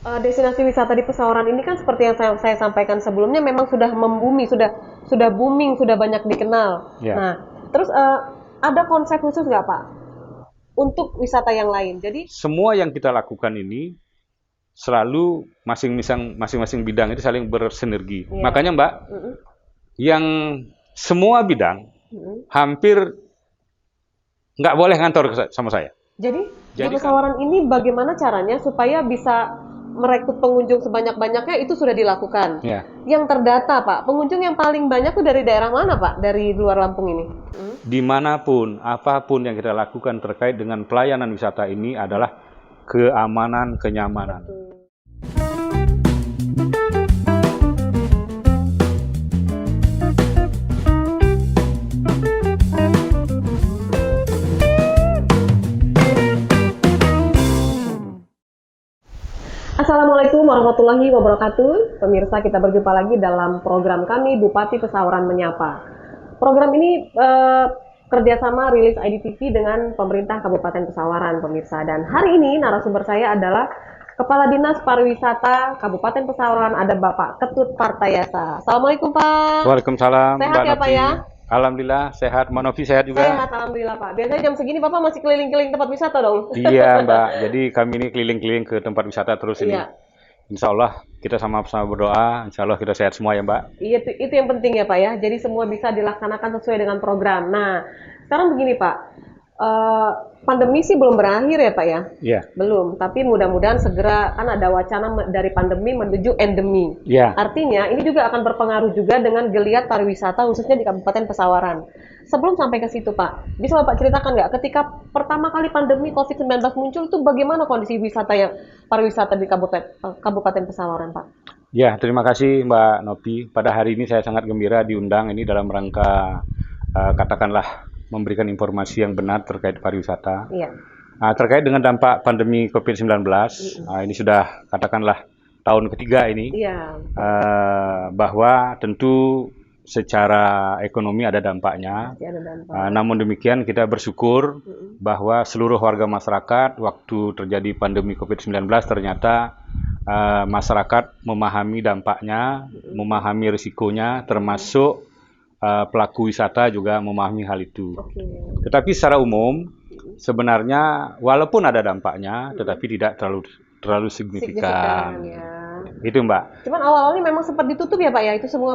destinasi wisata di Pesawaran ini kan seperti yang saya sampaikan sebelumnya memang sudah membumi, sudah booming, sudah banyak dikenal. Ya, Nah, terus ada konsep khusus nggak Pak untuk wisata yang lain? Jadi, semua yang kita lakukan ini selalu masing-masing bidang itu saling bersinergi. ya, Makanya Mbak, mm-mm, yang semua bidang mm-mm. hampir nggak boleh ngantor sama saya. Jadi di Jadi kan, Pesawaran ini bagaimana caranya supaya bisa merekrut pengunjung sebanyak-banyaknya itu sudah dilakukan. ya, Yang terdata Pak, pengunjung yang paling banyak tuh dari daerah mana Pak? Dari luar Lampung ini? dimanapun, apapun yang kita lakukan terkait dengan pelayanan wisata ini adalah keamanan, kenyamanan. Assalamualaikum warahmatullahi wabarakatuh. Pemirsa, kita berjumpa lagi dalam program kami Bupati Pesawaran Menyapa. Program ini kerjasama rilis IDTV dengan pemerintah Kabupaten Pesawaran, pemirsa. Dan hari ini narasumber saya adalah Kepala Dinas Pariwisata Kabupaten Pesawaran, ada Bapak Ketut Partayasa. Assalamualaikum Pak. Waalaikumsalam, Sehat Mbak ya Pak Novi. ya? Alhamdulillah sehat. Mbak Novi sehat juga? Sehat, alhamdulillah Pak. Biasanya jam segini Bapak masih keliling-keliling tempat wisata dong? Iya Mbak, jadi kami ini keliling-keliling ke tempat wisata terus ini. Iya. Insya Allah kita sama-sama berdoa, Insya Allah kita sehat semua ya Mbak. Iya, itu yang penting ya Pak ya. Jadi semua bisa dilaksanakan sesuai dengan program. Nah, sekarang begini Pak, Eh, pandemi sih belum berakhir ya Pak ya? Iya, Belum, tapi mudah-mudahan segera kan ada wacana dari pandemi menuju endemi. iya. Artinya ini juga akan berpengaruh juga dengan geliat pariwisata khususnya di Kabupaten Pesawaran. Sebelum sampai ke situ Pak, bisa Bapak ceritakan nggak ketika pertama kali pandemi COVID-19 muncul itu bagaimana kondisi wisata yang pariwisata di Kabupaten Pesawaran Pak? Ya, terima kasih Mbak Novi. Pada hari ini saya sangat gembira diundang ini dalam rangka katakanlah memberikan informasi yang benar terkait pariwisata. Iya. Terkait dengan dampak pandemi COVID-19, ini sudah katakanlah tahun ketiga ini, Iya. bahwa tentu secara ekonomi ada dampaknya. Pasti ada dampak. Namun demikian kita bersyukur bahwa seluruh warga masyarakat waktu terjadi pandemi COVID-19 ternyata masyarakat memahami dampaknya, memahami risikonya, termasuk pelaku wisata juga memahami hal itu. Oke. Tetapi secara umum sebenarnya walaupun ada dampaknya, tetapi tidak terlalu signifikan. Ya. Itu Mbak. Cuman awal-awalnya memang sempat ditutup ya Pak ya, itu semua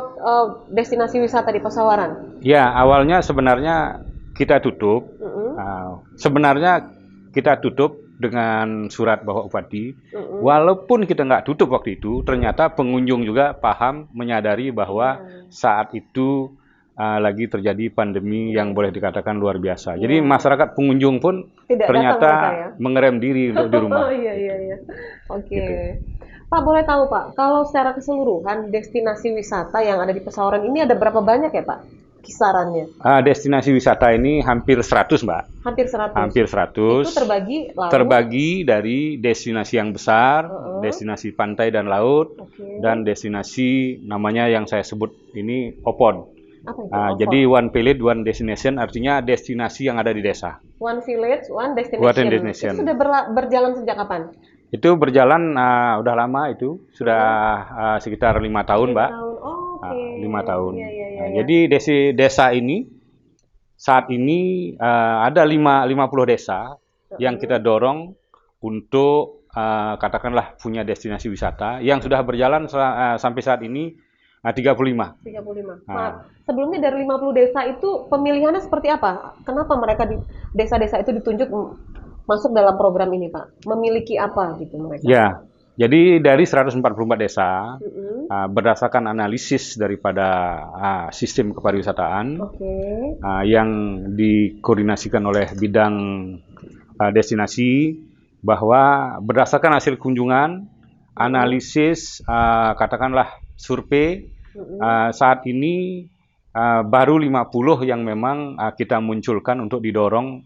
destinasi wisata di Pesawaran. Ya, awalnya sebenarnya kita tutup. Sebenarnya kita tutup dengan surat Bapak Bupati. Walaupun kita nggak tutup waktu itu, ternyata pengunjung juga paham, menyadari bahwa saat itu lagi terjadi pandemi yang boleh dikatakan luar biasa. Jadi masyarakat pengunjung pun Tidak ternyata datang mereka ya? mengerem diri untuk di rumah. Oh iya iya iya. Oke. Gitu. Pak boleh tahu Pak, kalau secara keseluruhan destinasi wisata yang ada di Pesawaran ini ada berapa banyak ya Pak? Kisarannya? Destinasi wisata ini hampir 100 Mbak. Hampir 100. Hampir 100. Itu terbagi laut. Terbagi dari destinasi yang besar, destinasi pantai dan laut, Oke. dan destinasi namanya yang saya sebut ini OPOD. Apa itu? Jadi One Village, One Destination artinya destinasi yang ada di desa. One Village, One Destination. One Destination. Itu sudah berjalan sejak kapan? Itu berjalan udah lama itu, sudah sekitar 5 tahun, Mbak. 5 tahun. Oh, oke. 5 tahun. Iya, iya, iya, iya. Jadi desa ini saat ini ada 50 desa yang kita dorong untuk katakanlah punya destinasi wisata yang sudah berjalan sampai saat ini 35. 35. Nah, sebelumnya dari 50 desa itu pemilihannya seperti apa? Kenapa mereka di desa-desa itu ditunjuk masuk dalam program ini, Pak? Memiliki apa gitu mereka? Ya, jadi dari 144 desa Mm-mm. berdasarkan analisis daripada sistem kepariwisataan Oke. yang dikoordinasikan oleh bidang destinasi, bahwa berdasarkan hasil kunjungan, analisis, katakanlah survei, saat ini baru 50 yang memang kita munculkan untuk didorong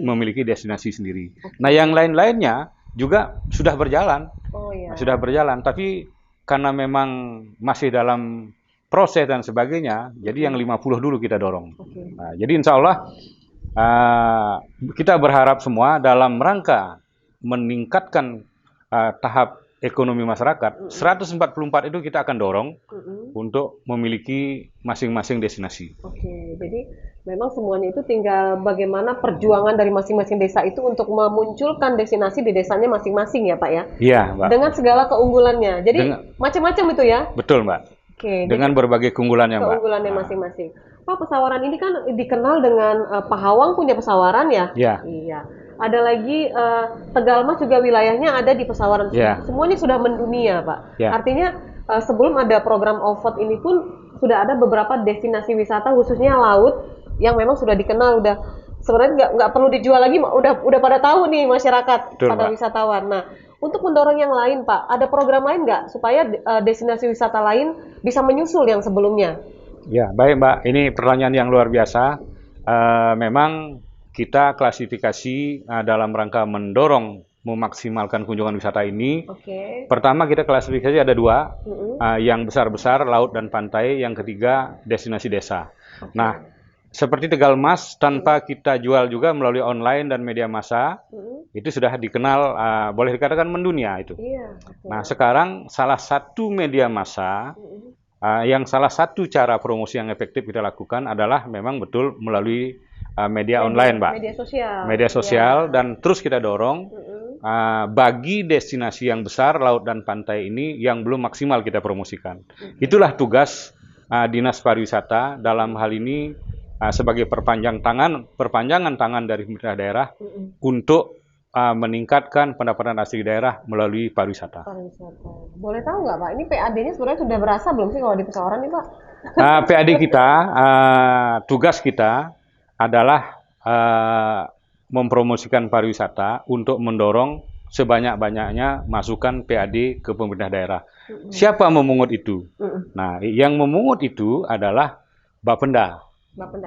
memiliki destinasi sendiri. Nah, yang lain-lainnya juga sudah berjalan. Oh iya. Sudah berjalan, tapi karena memang masih dalam proses dan sebagainya, jadi yang 50 dulu kita dorong. Oke. Nah, jadi insya Allah kita berharap semua dalam rangka meningkatkan tahap ekonomi masyarakat, 144 itu kita akan dorong untuk memiliki masing-masing destinasi. Oke, jadi memang semuanya itu tinggal bagaimana perjuangan dari masing-masing desa itu untuk memunculkan destinasi di desanya masing-masing ya Pak ya? Iya, Mbak. Dengan segala keunggulannya. Jadi macam-macam itu ya? Betul, Mbak. Oke, dengan berbagai keunggulannya, Mbak. Keunggulannya masing-masing. Pak, pesawaran ini kan dikenal dengan Pahawang punya pesawaran ya? Iya. Iya. Ada lagi Tegal Mas juga wilayahnya ada di pesawaran. Ya. Semuanya sudah mendunia, Pak. Ya. Artinya sebelum ada program OVOD ini pun sudah ada beberapa destinasi wisata khususnya laut yang memang sudah dikenal, udah sebenarnya nggak perlu dijual lagi, udah pada tahu nih masyarakat. Betul, pada Pak. wisatawan. Nah, untuk mendorong yang lain, Pak, ada program lain nggak supaya destinasi wisata lain bisa menyusul yang sebelumnya? Ya, baik Mbak. Ini pertanyaan yang luar biasa. Memang kita klasifikasi dalam rangka mendorong memaksimalkan kunjungan wisata ini. Oke. Pertama kita klasifikasi ada dua, yang besar-besar laut dan pantai, yang ketiga destinasi desa. Nah, seperti Tegal Mas tanpa kita jual juga melalui online dan media massa, itu sudah dikenal, boleh dikatakan mendunia itu. Iya. Nah, sekarang salah satu media massa yang salah satu cara promosi yang efektif kita lakukan adalah memang betul melalui media online, Mbak. Media sosial. Media sosial, dan terus kita dorong bagi destinasi yang besar, laut dan pantai ini yang belum maksimal kita promosikan. Itulah tugas Dinas Pariwisata dalam hal ini sebagai perpanjangan tangan dari pemerintah daerah untuk meningkatkan pendapatan asli daerah melalui pariwisata. Boleh tahu nggak Pak, ini PAD-nya sebenarnya sudah berasa belum sih kalau di pesawaran nih Pak? PAD kita, tugas kita adalah mempromosikan pariwisata untuk mendorong sebanyak-banyaknya masukan PAD ke pemerintah daerah. Siapa memungut itu? Nah, yang memungut itu adalah Bapenda.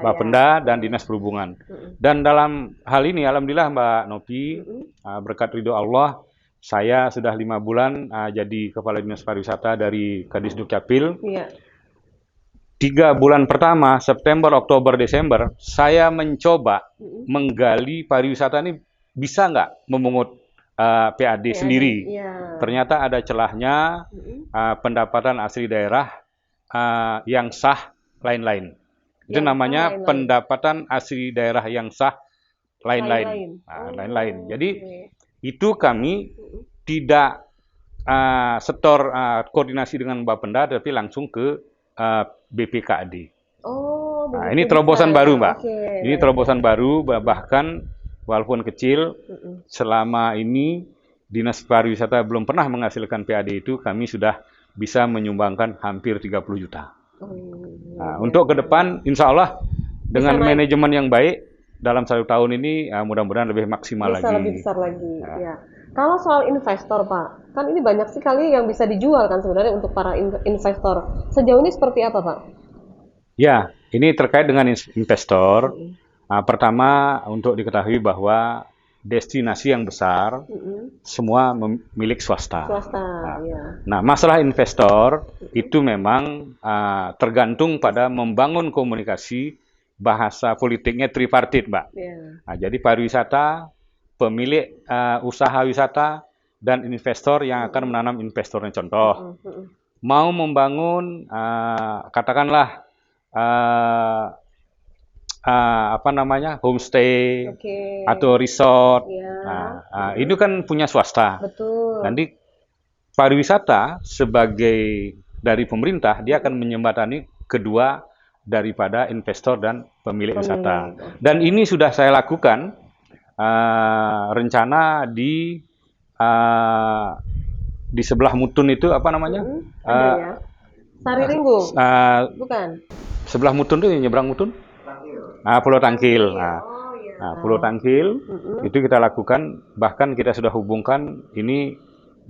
Bapenda dan Dinas Perhubungan. Dan dalam hal ini, alhamdulillah Mbak Nopi, berkat ridho Allah, saya sudah 5 bulan jadi Kepala Dinas Pariwisata dari Kadis Dukcapil. 3 bulan pertama, September, Oktober, Desember, saya mencoba menggali pariwisata ini bisa nggak memungut PAD sendiri. Ternyata ada celahnya, pendapatan asli daerah yang sah lain-lain. Itu namanya pendapatan asli daerah yang sah lain-lain. Lain-lain. Jadi itu kami tidak setor koordinasi dengan Bapenda, tapi langsung ke BPKAD. Nah, ini terobosan baru, Mbak. Ini terobosan baru, bahkan walaupun kecil, selama ini Dinas Pariwisata belum pernah menghasilkan PAD itu, kami sudah bisa menyumbangkan hampir 30 juta. Nah, untuk ke depan, insya Allah dengan manajemen yang baik, dalam 1 tahun ini mudah-mudahan lebih maksimal lagi. Bisa lebih besar lagi. Ya. Kalau soal investor, Pak, kan ini banyak sekali yang bisa dijual kan sebenarnya untuk para investor. Sejauh ini seperti apa, Pak? Ya, ini terkait dengan investor. Pertama, untuk diketahui bahwa destinasi yang besar semua milik swasta. Nah, masalah investor itu memang tergantung pada membangun komunikasi, bahasa politiknya tripartit, Mbak. Nah, jadi pariwisata, pemilik usaha wisata, dan investor yang akan menanam investornya. Contoh, mau membangun katakanlah homestay atau resort. Ini kan punya swasta. Betul. Nanti pariwisata sebagai dari pemerintah, dia akan menyembatani kedua daripada investor dan pemilik wisata. Dan ini sudah saya lakukan rencana di sebelah Mutun itu apa namanya? Ya. Sari Ringgo. Bukan. Sebelah Mutun itu nyebrang Mutun? Pulau Tangkil. Pulau Tangkil itu kita lakukan, bahkan kita sudah hubungkan ini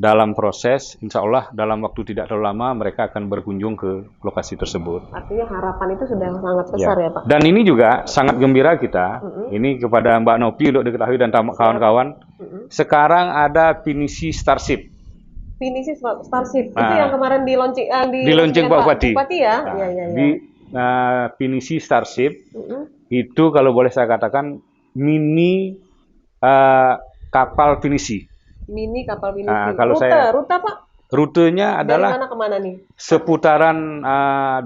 dalam proses, insya Allah dalam waktu tidak terlalu lama mereka akan berkunjung ke lokasi tersebut. Artinya harapan itu sudah sangat besar ya Pak? Dan ini juga sangat gembira kita, ini kepada Mbak Nopi untuk diketahui dan kawan-kawan, sekarang ada Pinisi Starship. Pinisi Starship, itu yang kemarin di launching Pak Bupati. Bupati ya? Di Pinisi Starship, itu kalau boleh saya katakan mini kapal pinisi. Mini kapal pinisi. Kalau Rute Pak? Rutenya Dari adalah mana ke mana nih? seputaran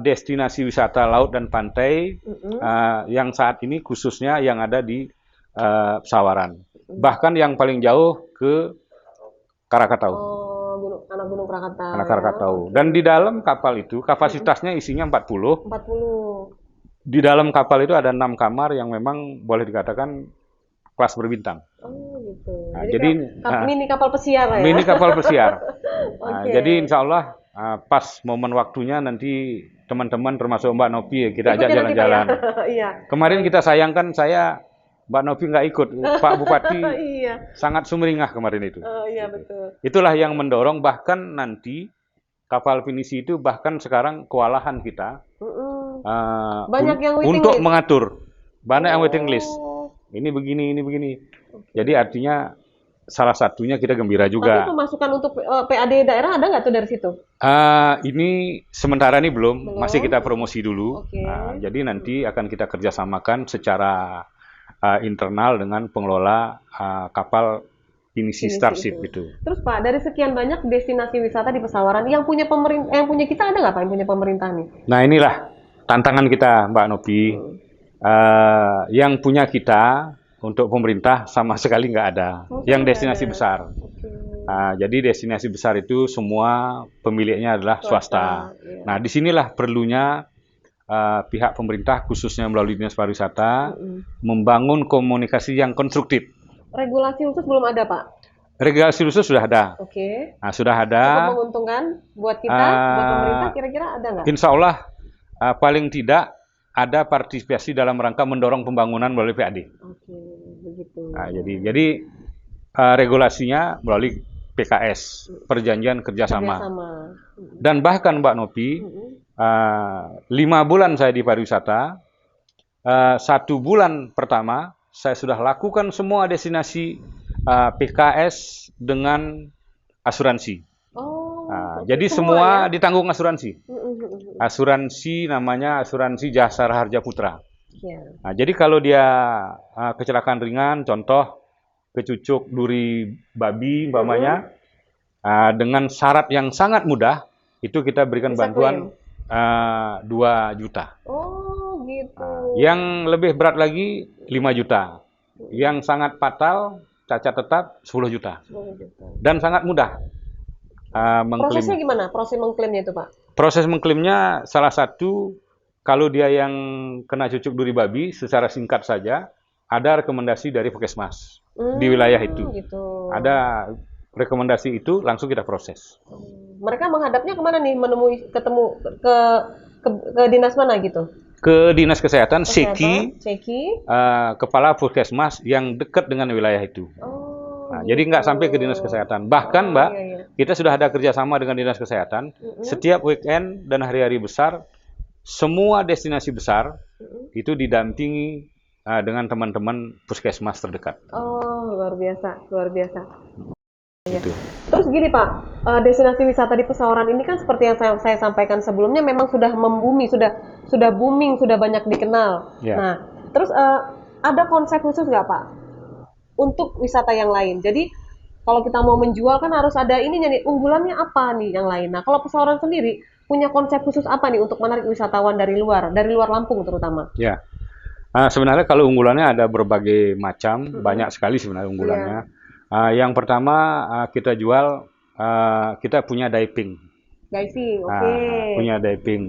destinasi wisata laut dan pantai yang saat ini khususnya yang ada di Pesawaran. Bahkan yang paling jauh ke Krakatau. Oh, anak Gunung Krakatau. Anak Krakatau. Dan di dalam kapal itu kapasitasnya isinya 40. 40. Di dalam kapal itu ada 6 kamar yang memang boleh dikatakan kelas berbintang. Oh gitu. Nah, jadi mini kapal pesiar ya? Mini kapal pesiar. Okay. Jadi insya Allah pas momen waktunya nanti teman-teman termasuk Mbak Novi ya, kita ajak jalan-jalan. Iya. Kemarin kita sayangkan Mbak Novi nggak ikut, Pak Bupati Iya. sangat sumringah kemarin itu. Oh iya betul. Itulah yang mendorong bahkan nanti kapal pinisi itu bahkan sekarang kewalahan kita banyak yang untuk mengatur, banyak yang waiting list. Ini begini, ini begini. Jadi artinya salah satunya kita gembira juga. Tapi pemasukan untuk PAD daerah ada nggak tuh dari situ? Ini sementara ini belum, masih kita promosi dulu. Okay. Jadi nanti akan kita kerjasamakan secara internal dengan pengelola kapal pinisi Starship itu. Terus Pak, dari sekian banyak destinasi wisata di Pesawaran, yang punya kita ada nggak Pak yang punya pemerintah nih? Nah inilah tantangan kita Mbak Novi. Yang punya kita untuk pemerintah sama sekali nggak ada. Yang destinasi besar. Jadi destinasi besar itu semua pemiliknya adalah swasta. Iya. Nah disinilah perlunya pihak pemerintah khususnya melalui Dinas Pariwisata membangun komunikasi yang konstruktif. Regulasi khusus belum ada Pak? Regulasi khusus sudah ada. Oke. Nah, sudah ada. Cukup menguntungkan buat kita, buat pemerintah kira-kira ada nggak? Insya Allah paling tidak ada partisipasi dalam rangka mendorong pembangunan melalui PAD. Oke, begitu. Nah, jadi regulasinya melalui PKS, perjanjian kerjasama. Dan bahkan Mbak Novi, 5 bulan saya di pariwisata, 1 bulan pertama saya sudah lakukan semua destinasi PKS dengan asuransi. Jadi semua ditanggung asuransi. Asuransi namanya asuransi Jasa Raharja Putra. Nah, jadi kalau dia kecelakaan ringan, contoh kecucuk duri babi umpamanya, dengan syarat yang sangat mudah, itu kita berikan bantuan 2 juta. Oh gitu. Yang lebih berat lagi 5 juta. Yang sangat fatal, cacat tetap 10 juta. Dan sangat mudah. Prosesnya gimana? Proses mengklaimnya itu Pak? Proses mengklaimnya salah satu, kalau dia yang kena cucuk duri babi, secara singkat saja, ada rekomendasi dari Puskesmas di wilayah itu. Gitu. Ada rekomendasi itu, langsung kita proses. Mereka menghadapnya kemana nih? Ketemu ke dinas mana gitu? Ke Dinas Kesehatan, Seki, Kepala Puskesmas yang dekat dengan wilayah itu. Jadi nggak sampai ke Dinas Kesehatan. Bahkan Mbak, kita sudah ada kerjasama dengan Dinas Kesehatan. Setiap weekend dan hari-hari besar, semua destinasi besar itu didampingi dengan teman-teman puskesmas terdekat. Oh, luar biasa, luar biasa. Gitu. Terus gini Pak, destinasi wisata di Pesawaran ini kan seperti yang saya sampaikan sebelumnya, memang sudah membumi, sudah booming, sudah banyak dikenal. Nah, terus ada konsep khusus nggak Pak untuk wisata yang lain? Jadi kalau kita mau menjual kan harus ada ininya nih, unggulannya apa nih yang lain. Nah, kalau Pesawaran sendiri punya konsep khusus apa nih untuk menarik wisatawan dari luar Lampung terutama? Ya, sebenarnya kalau unggulannya ada berbagai macam, banyak sekali sebenarnya unggulannya. Yang pertama kita jual, kita punya diving. Oke. Punya diving.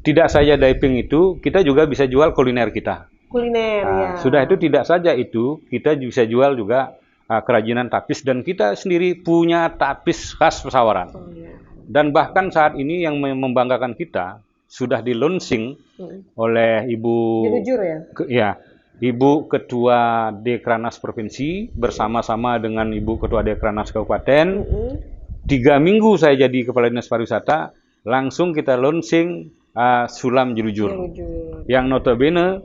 Tidak saja diving itu, kita juga bisa jual kuliner kita. Sudah itu tidak saja itu, kita bisa jual juga kerajinan tapis, dan kita sendiri punya tapis khas Pesawaran. Dan bahkan saat ini yang membanggakan kita sudah di-launching oleh Ibu Ibu Ketua Dekranas Provinsi bersama-sama dengan Ibu Ketua Dekranas Kabupaten. 3 minggu saya jadi Kepala Dinas Pariwisata, langsung kita launching Sulam Jelujur. Yang notabene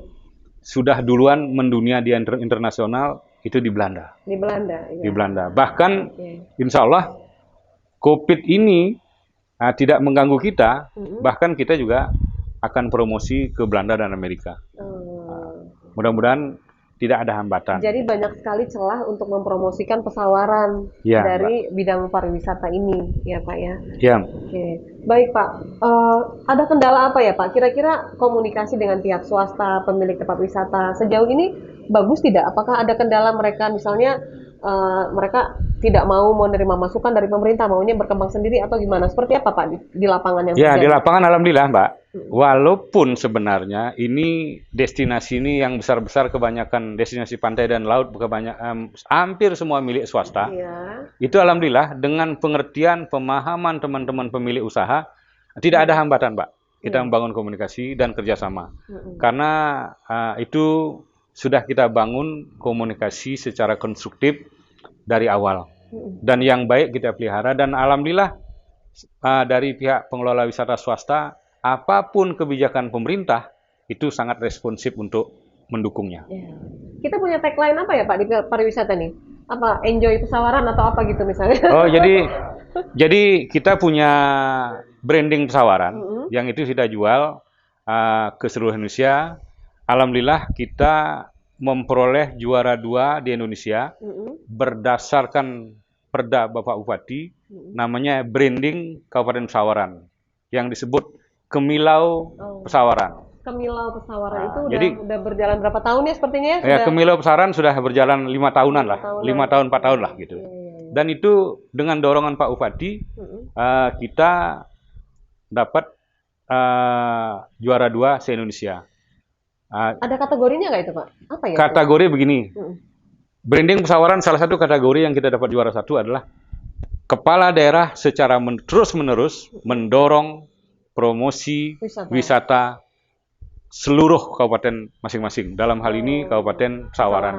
sudah duluan mendunia di internasional itu di Belanda. Di Belanda. Bahkan insya Allah COVID ini tidak mengganggu kita, bahkan kita juga akan promosi ke Belanda dan Amerika. Mudah-mudahan tidak ada hambatan. Jadi banyak sekali celah untuk mempromosikan pesawaran Ya, dari bidang pariwisata ini, ya Pak ya. Ya, Oke, baik Pak. Ada kendala apa ya Pak? Kira-kira komunikasi dengan pihak swasta, pemilik tempat wisata sejauh ini bagus tidak? Apakah ada kendala mereka, misalnya mereka tidak mau menerima masukan dari pemerintah, maunya berkembang sendiri atau gimana? Seperti apa Pak di lapangan yang ya di terjadi? lapangan alhamdulillah Mbak. Walaupun sebenarnya ini destinasi ini yang besar-besar kebanyakan destinasi pantai dan laut kebanyakan hampir semua milik swasta. Iya. Itu alhamdulillah dengan pengertian pemahaman teman-teman pemilik usaha tidak ada hambatan Mbak. Kita membangun komunikasi dan kerjasama. Karena itu sudah kita bangun komunikasi secara konstruktif dari awal. Dan yang baik kita pelihara dan alhamdulillah dari pihak pengelola wisata swasta apapun kebijakan pemerintah itu sangat responsif untuk mendukungnya. Ya. Kita punya tagline apa ya Pak di pariwisata nih? Apa enjoy pesawaran atau apa gitu misalnya? Oh, jadi kita punya branding pesawaran yang itu kita jual ke seluruh Indonesia. Alhamdulillah kita memperoleh juara 2 di Indonesia berdasarkan Perda Bapak Bupati, namanya branding Kabupaten Pesawaran yang disebut Kemilau Pesawaran. Kemilau Pesawaran itu jadi udah berjalan berapa tahun ya sepertinya ya? Ya, Kemilau Pesawaran sudah berjalan 5 tahunan lah, 5 tahun 4 tahun lah gitu. Dan itu dengan dorongan Pak Bupati kita dapat juara 2 se-Indonesia. Ada kategorinya nggak itu Pak? Apa ya? Kategori begini, branding pesawaran salah satu kategori yang kita dapat juara 1 adalah kepala daerah secara terus-menerus mendorong promosi wisata seluruh kabupaten masing-masing. Dalam hal ini Kabupaten Pesawaran.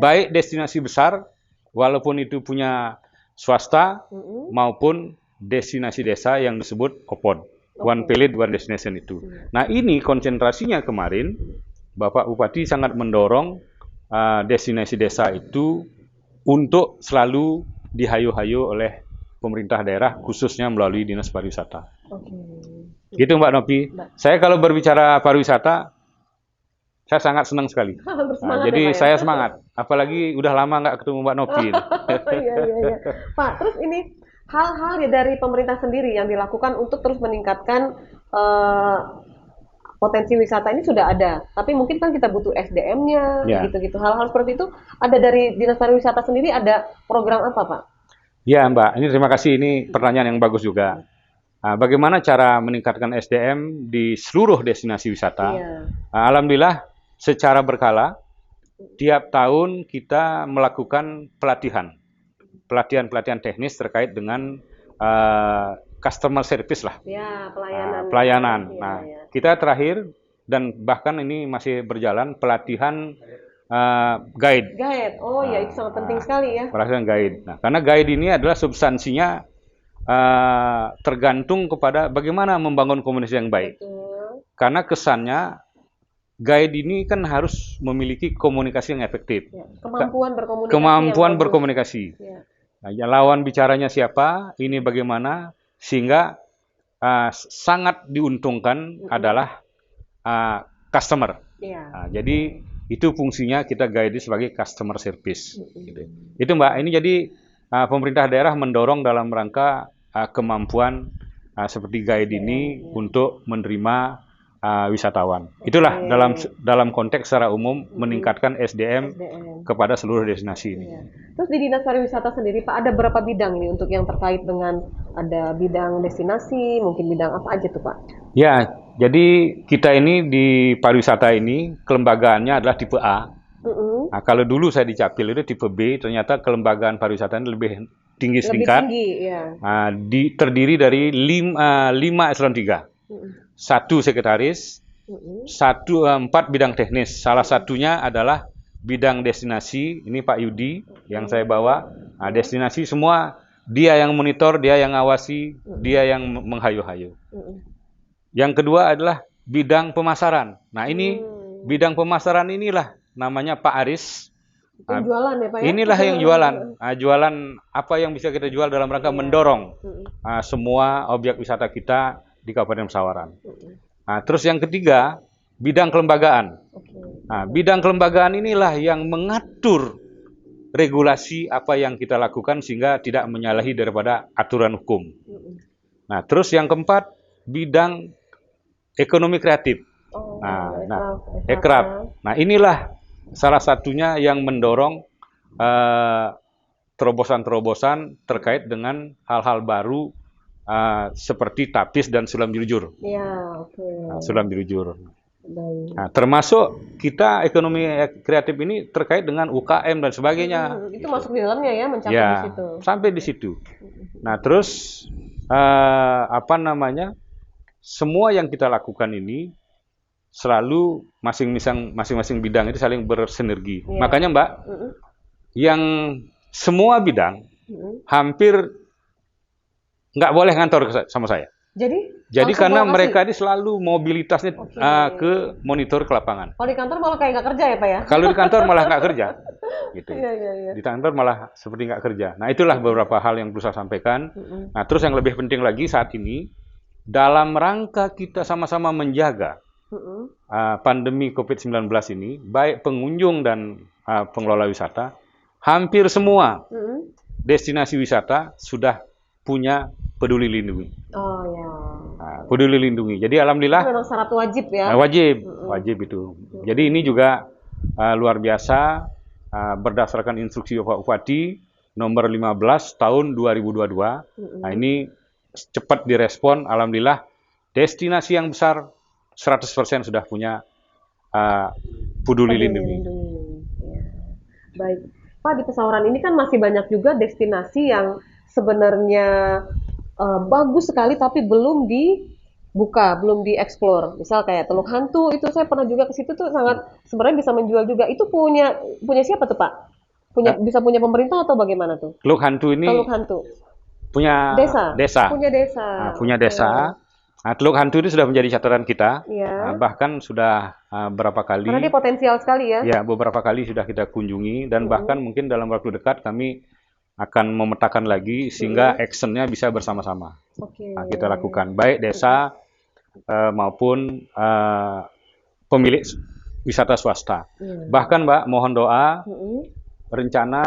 Baik destinasi besar, walaupun itu punya swasta, maupun destinasi desa yang disebut OPOD. One Village, One Destination itu. Nah ini konsentrasinya kemarin, Bapak Bupati sangat mendorong destinasi desa itu untuk selalu dihayu-hayu oleh pemerintah daerah, khususnya melalui Dinas Pariwisata. Gitu Mbak Nopi. Saya kalau berbicara pariwisata, saya sangat senang sekali. Jadi saya semangat. Apalagi udah lama nggak ketemu Mbak Nopi. Iya. Pak, terus ini hal-hal ya dari pemerintah sendiri yang dilakukan untuk terus meningkatkan potensi wisata ini sudah ada. Tapi mungkin kan kita butuh SDM-nya, gitu-gitu. Hal-hal seperti itu ada dari Dinas Pariwisata sendiri, ada program apa Pak? Ya Mbak, ini terima kasih. Ini pertanyaan yang bagus juga. Bagaimana cara meningkatkan SDM di seluruh destinasi wisata? Alhamdulillah, secara berkala, tiap tahun kita melakukan pelatihan teknis terkait dengan customer service lah. Ya, pelayanan. Kita terakhir dan bahkan ini masih berjalan pelatihan guide. Oh ya, itu sangat penting sekali ya. Pelatihan guide. Nah, karena guide ini adalah substansinya tergantung kepada bagaimana membangun komunikasi yang baik. Karena kesannya guide ini kan harus memiliki komunikasi yang efektif. Kemampuan berkomunikasi. Nah, lawan bicaranya siapa, ini bagaimana, sehingga sangat diuntungkan adalah customer. Jadi itu fungsinya kita guide sebagai customer service. Itu Mbak, ini jadi pemerintah daerah mendorong dalam rangka kemampuan seperti guide ini untuk menerima wisatawan. Itulah dalam konteks secara umum meningkatkan SDM kepada seluruh destinasi ini. Terus di Dinas Pariwisata sendiri Pak, ada berapa bidang ini untuk yang terkait dengan, ada bidang destinasi, mungkin bidang apa aja tuh Pak? Ya, jadi kita ini di pariwisata ini kelembagaannya adalah tipe A. Nah, kalau dulu saya di Capil itu tipe B, ternyata kelembagaan pariwisata ini lebih tinggi setingkat. Terdiri dari 5 eselon 3. 1 sekretaris, 4 bidang teknis. Salah satunya adalah bidang destinasi. Ini Pak Yudi yang saya bawa. Nah, destinasi semua dia yang monitor, dia yang ngawasi, dia yang menghayu-hayu. Yang kedua adalah bidang pemasaran. Nah, ini bidang pemasaran inilah namanya Pak Aris. Jualan ya Pak ya? Inilah yang jualan. Jualan apa yang bisa kita jual dalam rangka mendorong semua objek wisata kita di Kabupaten Pesawaran. Terus yang ketiga, bidang kelembagaan. Oke. Nah, bidang kelembagaan inilah yang mengatur regulasi apa yang kita lakukan sehingga tidak menyalahi daripada aturan hukum. Nah, terus yang keempat, bidang ekonomi kreatif. Oh, Nah, ekraf. Nah, inilah salah satunya yang mendorong terobosan-terobosan terkait dengan hal-hal baru seperti tapis dan sulam jujur. Iya, oke. Nah, sulam jujur. Baik. Nah, termasuk kita ekonomi kreatif ini terkait dengan UKM dan sebagainya. Itu masuk di dalamnya ya, mencakup Ya, di situ. sampai di situ. Nah, terus semua yang kita lakukan ini selalu masing-masing bidang itu saling bersinergi. Iya. Makanya Mbak, yang semua bidang hampir nggak boleh ngantor sama saya. Jadi karena mereka ini selalu mobilitasnya ke monitor ke lapangan. Kalau di kantor malah kayak nggak kerja ya Pak ya? Kalau di kantor malah nggak kerja. Gitu. Iya. Di kantor malah seperti nggak kerja. Nah, itulah beberapa hal yang perlu saya sampaikan. Nah, terus yang lebih penting lagi saat ini, dalam rangka kita sama-sama menjaga pandemi COVID-19 ini, baik pengunjung dan pengelola wisata, hampir semua destinasi wisata sudah punya Peduli Lindungi. Oh ya. Nah, Peduli Lindungi. Jadi alhamdulillah. Itu memang syarat wajib ya? Wajib itu. Jadi ini juga luar biasa berdasarkan instruksi Bapak Bupati nomor 15 tahun 2022. Nah, ini cepat direspon. Alhamdulillah destinasi yang besar 100% sudah punya Peduli Lindungi. Ya. Baik. Pak, di Pesawaran ini kan masih banyak juga destinasi yang sebenarnya bagus sekali tapi belum dibuka, belum dieksplor. Misal kayak Teluk Hantu, itu saya pernah juga ke situ tuh sangat sebenarnya bisa menjual juga. Itu punya siapa tuh Pak? Bisa punya pemerintah atau bagaimana tuh? Teluk Hantu ini punya desa. Punya desa. Punya desa. Nah, Teluk Hantu ini sudah menjadi catatan kita. Ya. Bahkan sudah berapa kali. Karena dia potensial sekali ya. Ya, beberapa kali sudah kita kunjungi dan bahkan mungkin dalam waktu dekat kami akan memetakan lagi sehingga actionnya bisa bersama-sama. Nah, kita lakukan baik desa maupun pemilik wisata swasta. Bahkan Mbak, mohon doa rencana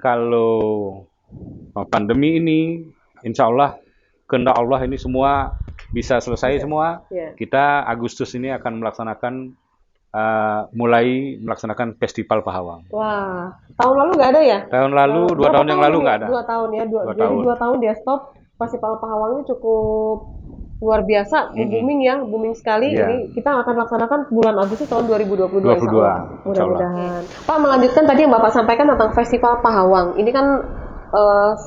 kalau pandemi ini insya Allah kehendak Allah ini semua bisa selesai semua. Kita Agustus ini akan mulai melaksanakan Festival Pahawang. Wah, tahun lalu nggak ada ya? Tahun lalu, 2 tahun yang lalu nggak ada. 2 tahun ya, jadi 2 tahun dia stop. Festival Pahawang ini cukup luar biasa, booming sekali. Ini kita akan laksanakan bulan Agustus tahun 2022. Mudah-mudahan. Pak, melanjutkan tadi yang Bapak sampaikan tentang Festival Pahawang. Ini kan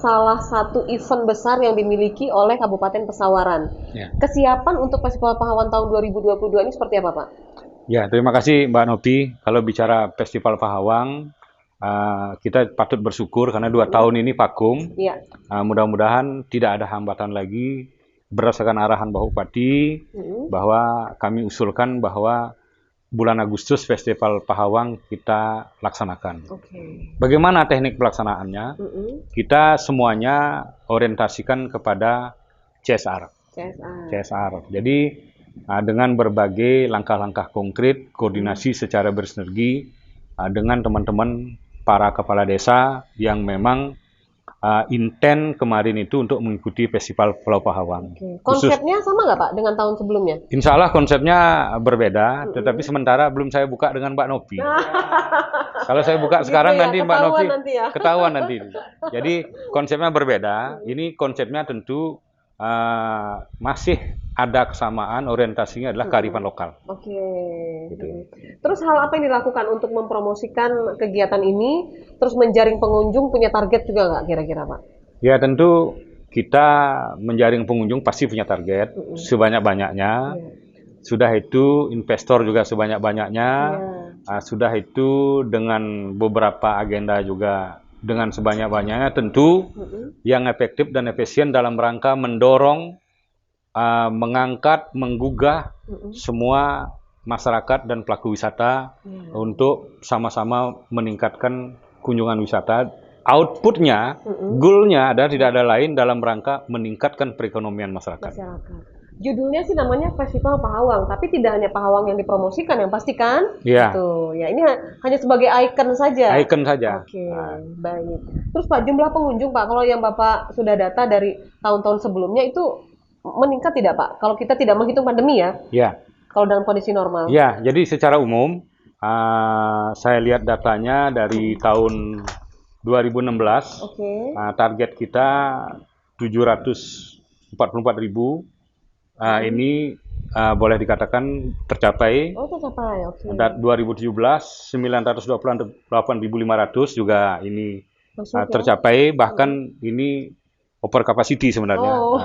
salah satu event besar yang dimiliki oleh Kabupaten Pesawaran. Kesiapan untuk Festival Pahawang tahun 2022 ini seperti apa, Pak? Ya, terima kasih Mbak Novi. Kalau bicara Festival Pahawang, kita patut bersyukur karena 2 tahun ini vakum. Mudah-mudahan tidak ada hambatan lagi berdasarkan arahan Bapak Bupati bahwa kami usulkan bahwa bulan Agustus Festival Pahawang kita laksanakan. Bagaimana teknik pelaksanaannya? Kita semuanya orientasikan kepada CSR. Jadi dengan berbagai langkah-langkah konkret, koordinasi secara bersinergi dengan teman-teman para kepala desa yang memang intent kemarin itu untuk mengikuti Festival Pulau Pahawang. Konsepnya sama nggak Pak dengan tahun sebelumnya? Insya Allah konsepnya berbeda, tetapi sementara belum saya buka dengan Mbak Novi. Kalau saya buka sekarang nanti Mbak Novi ketahuan nanti. Jadi konsepnya berbeda. Ini konsepnya tentu masih ada kesamaan, orientasinya adalah kearifan lokal. Gitu. Terus hal apa yang dilakukan untuk mempromosikan kegiatan ini, terus menjaring pengunjung, punya target juga nggak kira-kira Pak? Ya tentu kita menjaring pengunjung pasti punya target sebanyak-banyaknya. Sudah itu investor juga sebanyak-banyaknya. Sudah itu dengan beberapa agenda juga dengan sebanyak-banyaknya. Tentu yang efektif dan efisien dalam rangka mendorong, mengangkat, menggugah semua masyarakat dan pelaku wisata untuk sama-sama meningkatkan kunjungan wisata. Outputnya, goalnya adalah tidak ada lain dalam rangka meningkatkan perekonomian masyarakat. Judulnya sih namanya Festival Pahawang, tapi tidak hanya Pahawang yang dipromosikan, yang pasti kan? Ya, Gitu. Ya, ini hanya sebagai ikon saja. icon saja. Oke, Nah, baik. Terus Pak, jumlah pengunjung Pak, kalau yang Bapak sudah data dari tahun-tahun sebelumnya itu meningkat tidak Pak? Kalau kita tidak menghitung pandemi ya, ya, kalau dalam kondisi normal. ya. Jadi secara umum, saya lihat datanya dari tahun 2016, Oke. target kita 744.000. Ini boleh dikatakan tercapai. Oh, tercapai. Oke. Dan 2017 928.500 juga ini Masuk ya? tercapai, bahkan ini over capacity sebenarnya. Oh.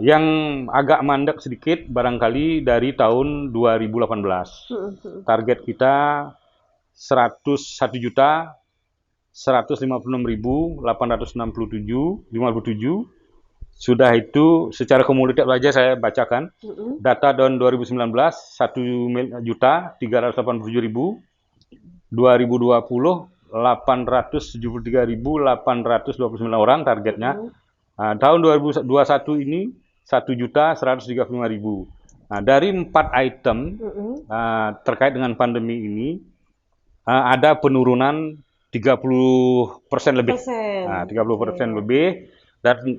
Yang agak mandek sedikit barangkali dari tahun 2018. Target kita 101.156.867. Sudah itu secara kumulatif saja saya bacakan. Data tahun 2019 1.387.000, 2020 873.829 orang targetnya. Tahun 2021 ini 1.135.000. Nah, dari 4 item terkait dengan pandemi ini ada penurunan 30% lebih. 30% lebih.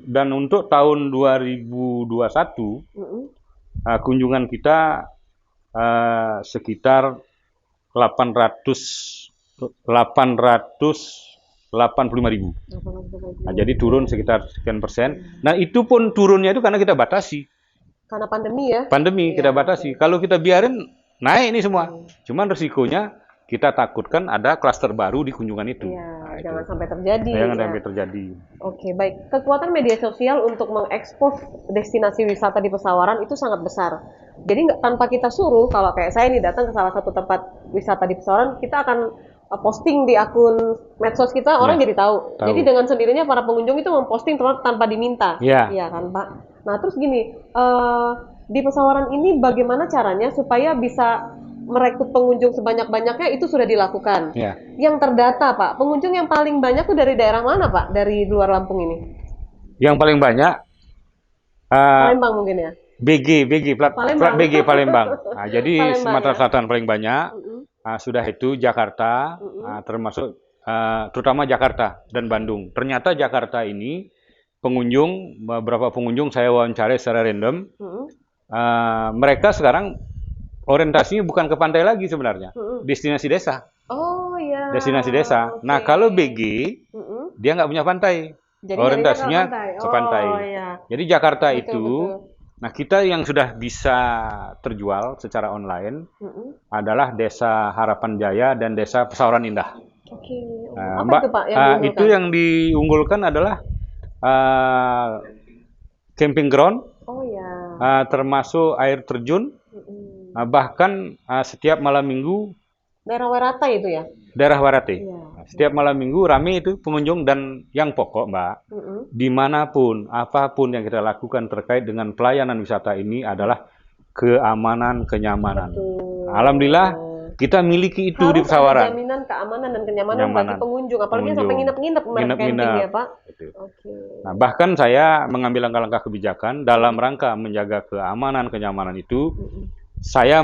Dan untuk tahun 2021 kunjungan kita sekitar 885.000. Nah, jadi turun sekitar sekian persen. Nah, itu pun turunnya itu karena kita batasi. Karena pandemi ya? Pandemi kita batasi. Kalau kita biarin naik ini semua. Cuman resikonya kita takutkan ada klaster baru di kunjungan itu. Iya, jangan sampai terjadi. Jangan sampai terjadi. Oke, baik. Kekuatan media sosial untuk mengekspos destinasi wisata di Pesawaran itu sangat besar. Jadi tanpa kita suruh, kalau kayak saya nih datang ke salah satu tempat wisata di Pesawaran, kita akan posting di akun medsos kita, orang jadi tahu. Jadi dengan sendirinya para pengunjung itu memposting tanpa diminta. Iya kan, Pak? Nah, terus gini, di Pesawaran ini bagaimana caranya supaya bisa merekrut pengunjung sebanyak-banyaknya itu sudah dilakukan. Yang terdata, Pak, pengunjung yang paling banyak tuh dari daerah mana, Pak? Dari luar Lampung ini? Yang paling banyak Palembang mungkin ya? plat BG Palembang. Nah, jadi Sumatera Selatan paling banyak. Sudah itu Jakarta, termasuk terutama Jakarta dan Bandung. Ternyata Jakarta ini beberapa pengunjung saya wawancara secara random. Mereka sekarang orientasinya bukan ke pantai lagi sebenarnya, destinasi desa. Oh iya. Destinasi desa. Okay. Nah kalau BG dia nggak punya pantai, jadi orientasinya ke pantai. Iya. Jadi Jakarta betul. Nah kita yang sudah bisa terjual secara online adalah Desa Harapan Jaya dan Desa Pesawaran Indah. Oke. Apa Mbak, itu Pak? Itu yang diunggulkan adalah camping ground. Oh ya. Termasuk air terjun. Bahkan setiap malam minggu daerah Warate itu ya? Daerah Warate. Setiap malam minggu ramai itu pengunjung dan yang pokok Mbak, dimanapun, apapun yang kita lakukan terkait dengan pelayanan wisata ini adalah keamanan, kenyamanan. Betul. Alhamdulillah kita miliki itu di Pesawaran. Jaminan keamanan dan kenyamanan bagi pengunjung, apalagi sampai nginep-nginep camping ya Pak. Nah, bahkan saya mengambil langkah-langkah kebijakan dalam rangka menjaga keamanan, kenyamanan itu. Saya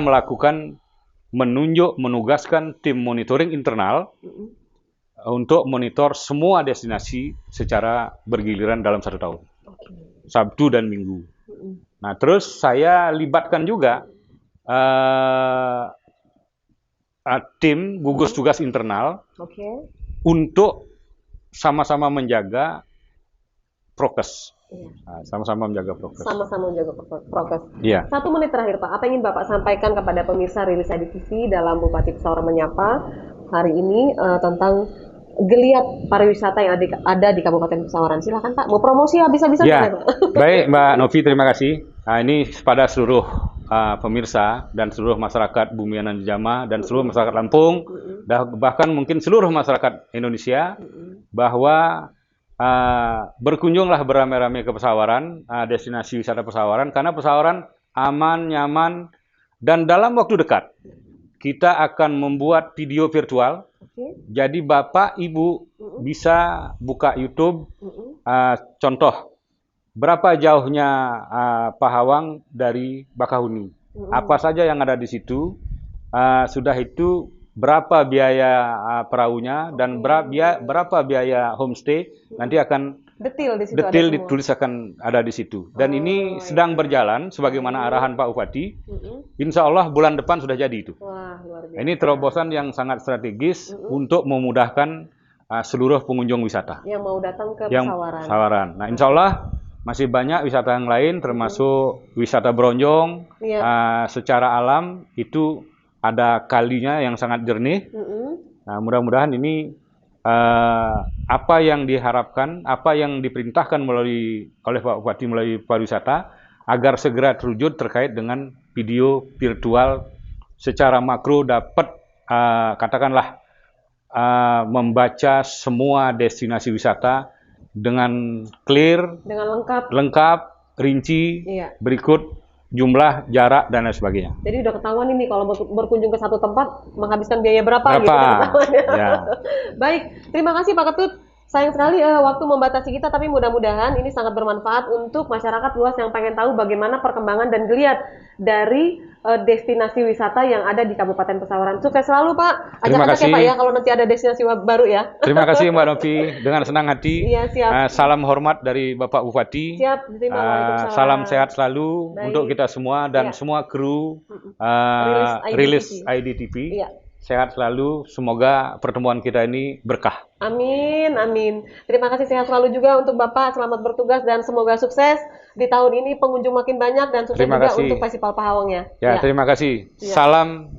menugaskan tim monitoring internal untuk monitor semua destinasi secara bergiliran dalam 1 tahun. Sabtu dan Minggu. Nah, terus saya libatkan juga tim gugus tugas internal untuk sama-sama menjaga prokes. Sama-sama menjaga prokes. Sama-sama menjaga prokes. Iya. 1 menit terakhir Pak, apa yang ingin Bapak sampaikan kepada pemirsa Rilis IDTV dalam Bupati Pesawaran Menyapa hari ini tentang geliat pariwisata yang ada di Kabupaten Pesawaran? Silakan Pak, mau promosi habis-habisan ya. Baik Mbak Novi, terima kasih. Ini pada seluruh pemirsa dan seluruh masyarakat Bumianan Jama dan seluruh masyarakat Lampung, bahkan mungkin seluruh masyarakat Indonesia, bahwa berkunjunglah beramai-ramai ke Pesawaran, destinasi wisata Pesawaran, karena Pesawaran aman, nyaman, dan dalam waktu dekat kita akan membuat video virtual. Jadi Bapak Ibu bisa buka YouTube, contoh berapa jauhnya Pahawang dari Bakahuni, apa saja yang ada di situ, sudah itu berapa biaya perahunya dan berapa biaya homestay, nanti akan Detail di situ detail ada semua. ditulis akan ada di situ. Dan ini sedang berjalan sebagaimana arahan Pak Bupati. Insya Allah bulan depan sudah jadi itu. Wah, luar biasa. Ini terobosan yang sangat strategis untuk memudahkan seluruh pengunjung wisata Yang mau datang ke yang Pesawaran. Nah, insya Allah masih banyak wisata yang lain, termasuk wisata Bronjong. Secara alam itu ada kalinya yang sangat jernih. Nah, mudah-mudahan ini apa yang diharapkan, apa yang diperintahkan oleh Pak Bupati melalui pariwisata, agar segera terwujud terkait dengan video virtual secara makro dapat katakanlah membaca semua destinasi wisata dengan clear, dengan lengkap, rinci, berikut jumlah, jarak, dan lain sebagainya. Jadi udah ketahuan ini kalau berkunjung ke satu tempat menghabiskan biaya berapa? Gitu ya. Baik, terima kasih Pak Ketut. Sayang sekali waktu membatasi kita, tapi mudah-mudahan ini sangat bermanfaat untuk masyarakat luas yang pengen tahu bagaimana perkembangan dan geliat dari destinasi wisata yang ada di Kabupaten Pesawaran. Sukses selalu Pak. Terima kasih. Ya Pak ya kalau nanti ada destinasi baru ya. Terima kasih Mbak Novi, dengan senang hati. Iya, siap. Salam hormat dari Bapak Bupati. Siap. Salam sehat selalu untuk kita semua dan semua kru Rilis IDTV. Iya. Sehat selalu, semoga pertemuan kita ini berkah. Amin, amin. Terima kasih, sehat selalu juga untuk Bapak, selamat bertugas dan semoga sukses di tahun ini, pengunjung makin banyak dan sukses juga untuk Festival Pahawangnya. Ya, terima kasih. Salam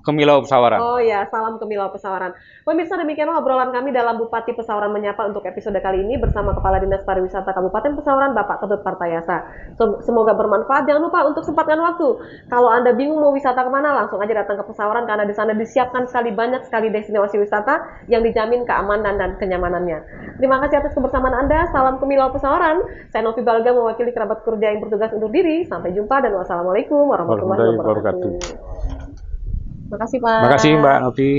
Kemilau Pesawaran. Oh ya, salam Kemilau Pesawaran. Pemirsa, demikianlah obrolan kami dalam Bupati Pesawaran Menyapa untuk episode kali ini bersama Kepala Dinas Pariwisata Kabupaten Pesawaran, Bapak Ketut Partayasa. Semoga bermanfaat. Jangan lupa untuk sempatkan waktu. Kalau Anda bingung mau wisata kemana, langsung aja datang ke Pesawaran karena di sana disiapkan banyak sekali destinasi wisata yang dijamin keamanan dan kenyamanannya. Terima kasih atas kebersamaan Anda. Salam Kemilau Pesawaran. Saya Novi Balga mewakili kerabat kerja yang bertugas undur diri. Sampai jumpa dan wassalamualaikum warahmatullahi wabarakatuh. Terima kasih Pak. Terima kasih Mbak Novi.